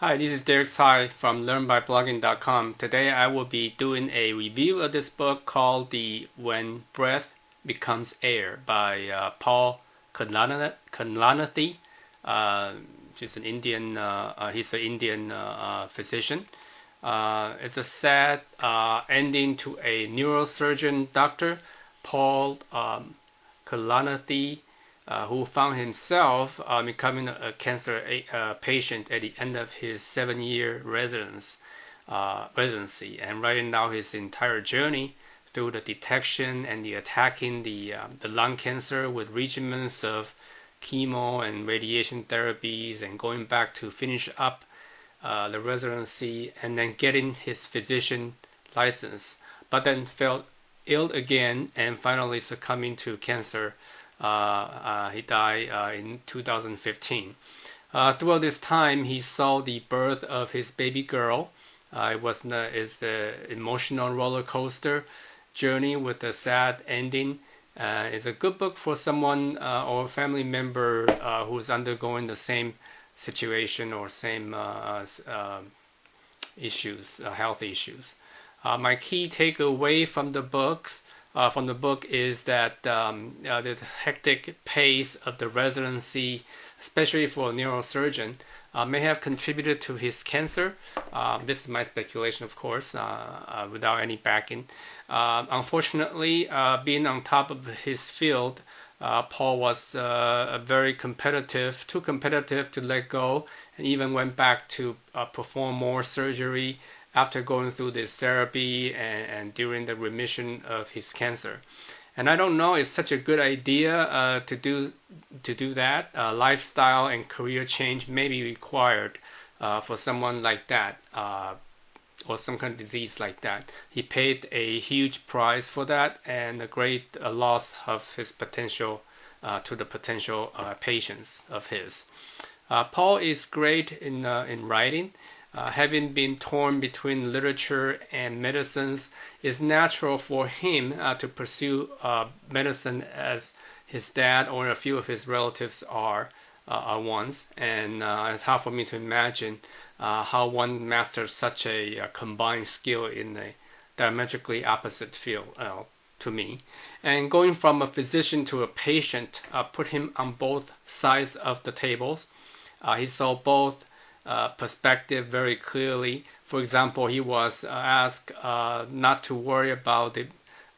Hi, this is Derek Tsai from LearnByBlogging.com. Today I will be doing a review of this book called the When Breath Becomes Air by Paul Kalanithi. He's an Indian physician. It's a sad ending to a neurosurgeon doctor, Paul Kalanithi, who found himself becoming a cancer patient at the end of his 7-year residency, and writing down his entire journey through the detection and the attacking the lung cancer with regimens of chemo and radiation therapies, and going back to finish up the residency, and then getting his physician license, but then fell ill again and finally succumbing to cancer. He died in 2015. Throughout this time, he saw the birth of his baby girl. It's an emotional roller coaster journey with a sad ending. It's a good book for someone or a family member who's undergoing the same situation or same issues, health issues. My key takeaway from the book is that the hectic pace of the residency, especially for a neurosurgeon, may have contributed to his cancer. This is my speculation, of course, without any backing. Unfortunately, being on top of his field, Paul was very competitive, too competitive to let go, and even went back to perform more surgery after going through this therapy and during the remission of his cancer. And I don't know if such a good idea to do that. Lifestyle and career change may be required for someone like that, or some kind of disease like that. He paid a huge price for that, and a great loss of his potential to the potential patients of his. Paul is great in writing. Having been torn between literature and medicines, it's natural for him to pursue medicine as his dad or a few of his relatives are once. And it's hard for me to imagine how one masters such a combined skill in a diametrically opposite field to me. And going from a physician to a patient put him on both sides of the tables. He saw both perspective very clearly. For example, he was asked not to worry about the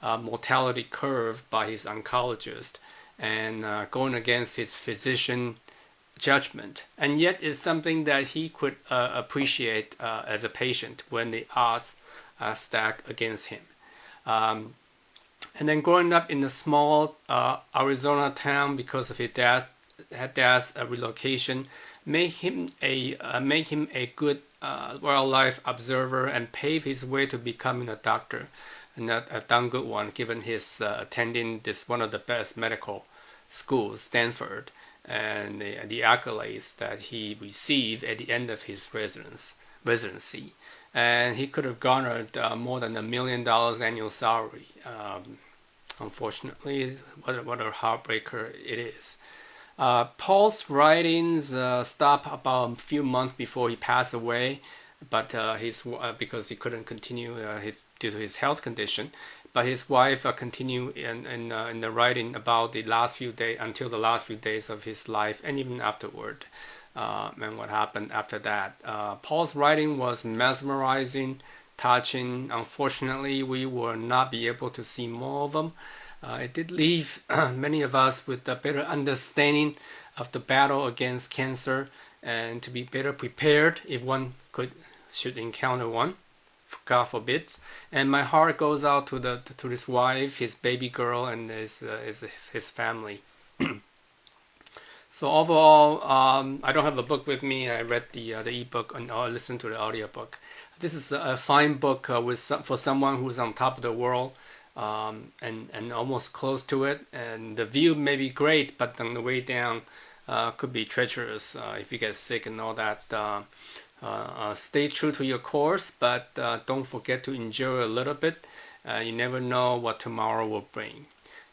mortality curve by his oncologist, and going against his physician judgment. And yet it's something that he could appreciate as a patient when the odds are stacked against him. And then growing up in a small Arizona town because of his dad's relocation, make him a good wildlife observer and pave his way to becoming a doctor, and a damn good one, given his attending one of the best medical schools, Stanford, and the accolades that he received at the end of his residency. And he could have garnered more than $1 million annual salary. Unfortunately, what a heartbreaker it is. Paul's writings stopped about a few months before he passed away, but because he couldn't continue due to his health condition. But his wife continued in the writing about the last few days, until the last few days of his life, and even afterward, and what happened after that. Paul's writing was mesmerizing, touching. Unfortunately, we will not be able to see more of them. It did leave many of us with a better understanding of the battle against cancer, and to be better prepared if one should encounter one, God forbid. And my heart goes out to his wife, his baby girl, and his family. So overall, I don't have a book with me. I read the ebook or listened to the audiobook. This is a fine book for someone who's on top of the world. And almost close to it, and the view may be great, but on the way down could be treacherous if you get sick and all that. Stay true to your course, but don't forget to enjoy a little bit. You never know what tomorrow will bring.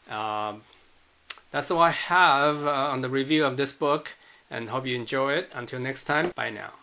That's all I have on the review of this book, and hope you enjoy it. Until next time, bye now.